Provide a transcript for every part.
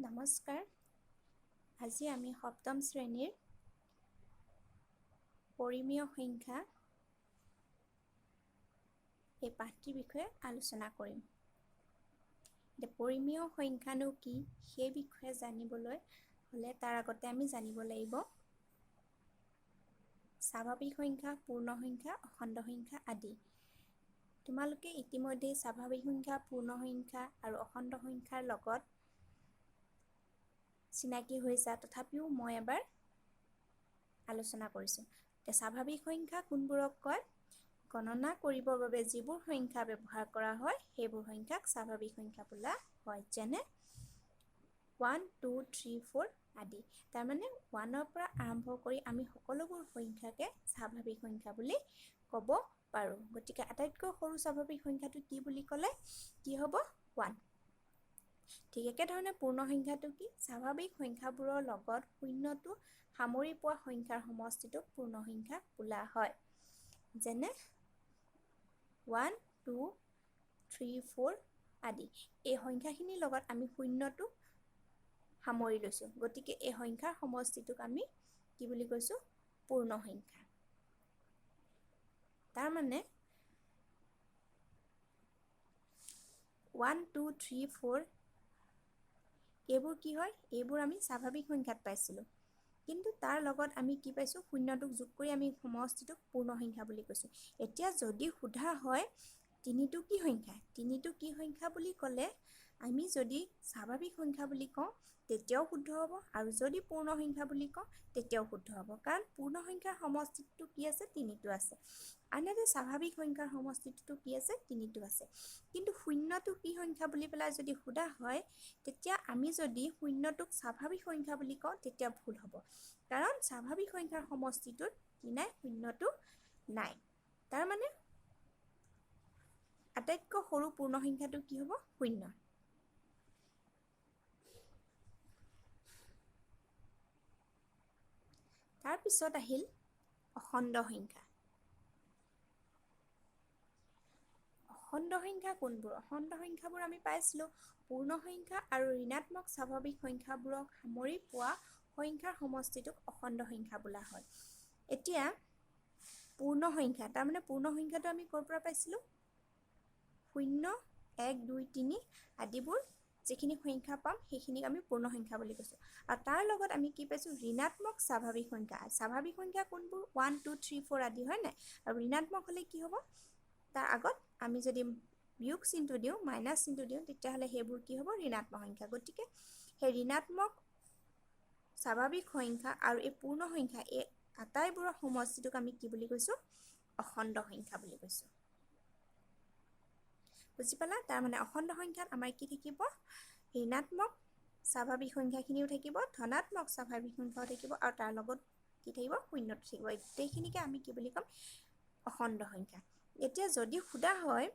নমস্কাৰ। আজি আমি সপ্তম শ্ৰেণীৰ পৰিমেয় সংখ্যা এই পাঠটিৰ বিষয়ে আলোচনা কৰিম। পৰিমেয় সংখ্যানো কি সেই বিষয়ে জানিবলৈ হ'লে তাৰ আগতে আমি জানিব লাগিব স্বাভাৱিক সংখ্যা, পূৰ্ণ সংখ্যা, অখণ্ড সংখ্যা আদি। তোমালোকে ইতিমধ্যে স্বাভাৱিক সংখ্যা, পূৰ্ণ সংখ্যা আৰু অখণ্ড সংখ্যাৰ লগত চিনাকি হৈছা, তথাপিও মই এবাৰ আলোচনা কৰিছোঁ। স্বাভাৱিক সংখ্যা কোনবোৰক কয়? গণনা কৰিবৰ বাবে যিবোৰ সংখ্যা ব্যৱহাৰ কৰা হয় সেইবোৰ সংখ্যাক স্বাভাৱিক সংখ্যা বোলা হয়। যেনে 1, 2, 3, 4 আদি। তাৰমানে 1ৰ পৰা আৰম্ভ কৰি আমি সকলোবোৰ সংখ্যাকে স্বাভাৱিক সংখ্যা বুলি ক'ব পাৰোঁ। গতিকে আটাইতকৈ সৰু স্বাভাৱিক সংখ্যাটো কি বুলি ক'লে কি হ'ব? 1। ঠিক একেধৰণে পূৰ্ণ সংখ্যাটো কি? স্বাভাৱিক সংখ্যাবোৰৰ লগত শূন্যটো সামৰি পোৱা সংখ্যাৰ সমষ্টিটোক পূৰ্ণ সংখ্যা বোলা হয়। যেনে 1, 2, 3, 4 আদি। এই সংখ্যাখিনিৰ লগত আমি শূন্যটো সামৰি লৈছোঁ। গতিকে এই সংখ্যাৰ সমষ্টিটোক আমি কি বুলি কৈছোঁ? পূৰ্ণ সংখ্যা। তাৰমানে 1, 2, 3, 4 এইবোৰ কি হয়? এইবোৰ আমি স্বাভাৱিক সংখ্যাত পাইছিলোঁ। কিন্তু তাৰ লগত আমি কি পাইছোঁ? শূন্যটোক যোগ কৰি আমি সমষ্টিটোক পূৰ্ণ সংখ্যা বুলি কৈছোঁ। এতিয়া যদি সোধা হয় তিনিটো কি সংখ্যা? তিনিটো কি সংখ্যা বুলি ক'লে আমি যদি স্বাভাৱিক সংখ্যা বুলি কওঁ তেতিয়াও শুদ্ধ হ'ব, আৰু যদি পূৰ্ণ সংখ্যা বুলি কওঁ তেতিয়াও শুদ্ধ হ'ব। কাৰণ পূৰ্ণ সংখ্যাৰ সমষ্টিটো কি আছে? তিনিটো আছে। আনহাতে স্বাভাৱিক সংখ্যাৰ সমষ্টিটো কি আছে? তিনিটো আছে। কিন্তু শূন্যটো কি সংখ্যা বুলি পেলাই যদি সোধা হয় তেতিয়া আমি যদি শূন্যটোক স্বাভাৱিক সংখ্যা বুলি কওঁ তেতিয়া ভুল হ'ব। কাৰণ স্বাভাৱিক সংখ্যাৰ সমষ্টিটোত কি নাই? শূন্যটো নাই। তাৰমানে আটাইতকৈ সৰু পূৰ্ণ সংখ্যাটো কি হ'ব? শূন্য। তাৰপিছত আহিল অখণ্ড সংখ্যা। অখণ্ড সংখ্যা কোনবোৰ? অখণ্ড সংখ্যাবোৰ আমি পাইছিলোঁ পূৰ্ণ সংখ্যা আৰু ঋণাত্মক স্বাভাৱিক সংখ্যাবোৰক সামৰি পোৱা সংখ্যাৰ সমষ্টিটোক অখণ্ড সংখ্যা বোলা হয়। এতিয়া পূৰ্ণ সংখ্যা, তাৰমানে পূৰ্ণ সংখ্যাটো আমি ক'ৰ পৰা পাইছিলোঁ? 0, 1, 2, 3 আদিবোৰ যিখিনি সংখ্যা পাম সেইখিনিক আমি পূৰ্ণ সংখ্যা বুলি কৈছোঁ। আৰু তাৰ লগত আমি কি পাইছোঁ? ঋণাত্মক স্বাভাৱিক সংখ্যা। স্বাভাৱিক সংখ্যা কোনবোৰ? 1, 2, 3, 4 আদি হয় নাই? আৰু ঋণাত্মক হ'লে কি হ'ব? তাৰ আগত আমি যদি বিয়োগ চিনটো দিওঁ, মাইনাছ চিনটো দিওঁ, তেতিয়াহ'লে সেইবোৰ কি হ'ব? ঋণাত্মক সংখ্যা। গতিকে সেই ঋণাত্মক স্বাভাৱিক সংখ্যা আৰু এই পূৰ্ণ সংখ্যা এই আটাইবোৰৰ সমষ্টিটোক আমি কি বুলি কৈছোঁ? অখণ্ড সংখ্যা বুলি কৈছোঁ। বুজি পালা? তাৰমানে অখণ্ড সংখ্যাত আমাৰ কি থাকিব? ঋণাত্মক স্বাভাৱিক সংখ্যাখিনিও থাকিব, ধনাত্মক স্বাভাৱিক সংখ্যাও থাকিব, আৰু তাৰ লগত কি থাকিব? শূন্যটো থাকিব। এইখিনিকে আমি কি বুলি ক'ম? অখণ্ড সংখ্যা। এতিয়া যদি সোধা হয়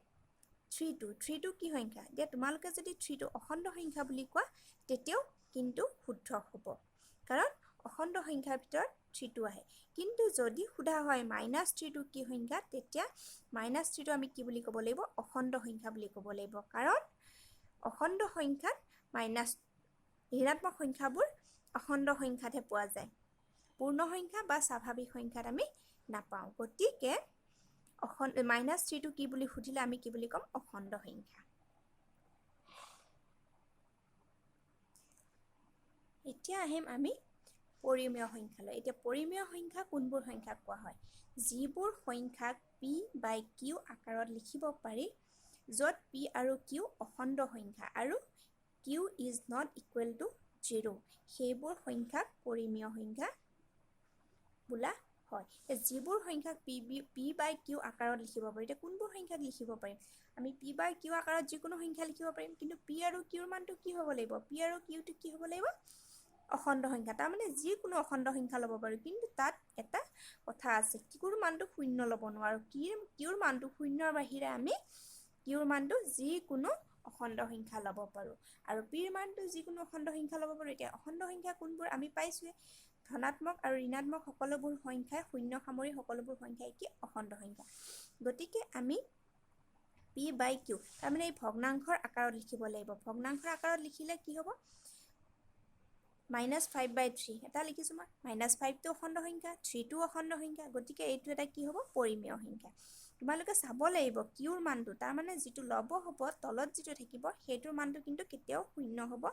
3টো কি সংখ্যা? এতিয়া তোমালোকে যদি 3টো অখণ্ড সংখ্যা বুলি কোৱা তেতিয়াও কিন্তু শুদ্ধ হ'ব। কাৰণ অখণ্ড সংখ্যাৰ ভিতৰত 3টো আহে। কিন্তু যদি সোধা হয় -3টো কি সংখ্যা? তেতিয়া -3টো আমি কি বুলি ক'ব লাগিব? অখণ্ড সংখ্যা বুলি ক'ব লাগিব। কাৰণ অখণ্ড সংখ্যাত ঋণাত্মক সংখ্যাবোৰ অখণ্ড সংখ্যাতহে পোৱা যায়। পূৰ্ণ সংখ্যা বা স্বাভাৱিক সংখ্যাত আমি নাপাওঁ। গতিকে -3টো কি বুলি সুধিলে আমি কি বুলি ক'ম? অখণ্ড সংখ্যা। এতিয়া আহিম আমি পৰিমেয় সংখ্যালৈ। এতিয়া পৰিমেয় সংখ্যা কোনবোৰ সংখ্যাক কোৱা হয়? যিবোৰ সংখ্যাক p/q আকাৰত লিখিব পাৰি, য'ত p আৰু q অখণ্ড সংখ্যা আৰু q is not equal to 0, সেইবোৰ সংখ্যাক পৰিমেয় সংখ্যা বোলা হয়। যিবোৰ সংখ্যাক p/q আকাৰত লিখিব পাৰি, এতিয়া কোনবোৰ সংখ্যাক লিখিব পাৰিম? আমি p/q আকাৰত যিকোনো সংখ্যা লিখিব পাৰিম, কিন্তু p আৰু qৰ মানটো কি হ'ব লাগিব? p আৰু qটো কি হ'ব লাগিব? অখণ্ড সংখ্যা। তাৰমানে যিকোনো অখণ্ড সংখ্যা ল'ব পাৰোঁ, কিন্তু তাত এটা কথা আছে, qৰ মানটো 0 ল'ব নোৱাৰোঁ। qৰ মানটো 0ৰ বাহিৰে আমি qৰ মানটো যিকোনো অখণ্ড সংখ্যা ল'ব পাৰোঁ, আৰু pৰ মানটো যিকোনো অখণ্ড সংখ্যা ল'ব পাৰোঁ। এতিয়া অখণ্ড সংখ্যা কোনবোৰ? আমি পাইছোঁৱে ধনাত্মক আৰু ঋণাত্মক সকলোবোৰ সংখ্যাই শূন্য সামৰি সকলোবোৰ সংখ্যাই কি? অখণ্ড সংখ্যা। গতিকে আমি p/q তাৰমানে এই ভগ্নাংশৰ আকাৰত লিখিব লাগিব। ভগ্নাংশৰ আকাৰত লিখিলে কি হ'ব? -5/3 এটা লিখিছোঁ মই -5টো অখণ্ড সংখ্যা 3টো অখণ্ড সংখ্যা গতিকে এইটো এটা কি হ'ব পৰিমেয় সংখ্যা তোমালোকে চাব লাগিব কিউৰ মানটো তাৰমানে যিটো লব হ'ব তলত যিটো থাকিব সেইটোৰ মানটো কিন্তু কেতিয়াও শূন্য হ'ব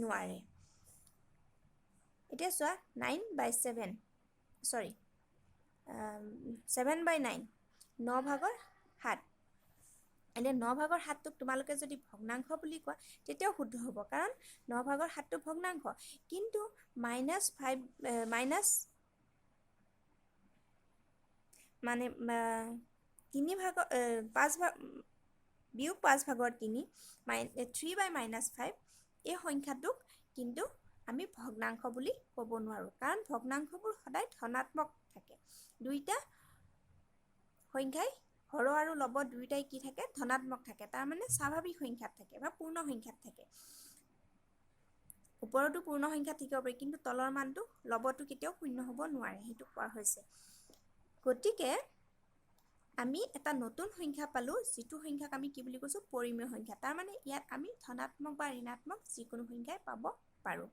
নোৱাৰে এতিয়া চোৱা 9/7 সৰি 7/9 9/7 এনে 9/7টোক তোমালোকে যদি ভগ্নাংশ বুলি কোৱা তেতিয়াও শুদ্ধ হ'ব কাৰণ 9/7টো ভগ্নাংশ কিন্তু -5 মাইনাছ মানে 5/3 3/-5 এই সংখ্যাটোক কিন্তু আমি ভগ্নাংশ বুলি ক'ব নোৱাৰোঁ কাৰণ ভগ্নাংশবোৰ সদায় ধনাত্মক থাকে দুইটা সংখ্যাই হৰ আৰু লব দুইটাই কি থাকে ধনাত্মক থাকে তাৰ মানে স্বাভাৱিক সংখ্যাত থাকে বা পূৰ্ণ সংখ্যাত থাকে ওপৰতো পূৰ্ণ সংখ্যা থাকিব পাৰে কিন্তু তলৰ মানটো লবটো কেতিয়াও শূন্য হ'ব নোৱাৰে সেইটো কোৱা হৈছে গতিকে আমি এটা নতুন সংখ্যা পালো যিটো সংখ্যাক আমি কি বুলি কৈছো পৰিমেয় সংখ্যা তাৰ মানে ইয়াত আমি ধনাত্মক বা ঋণাত্মক যিকোনো সংখ্যাই পাব পাৰো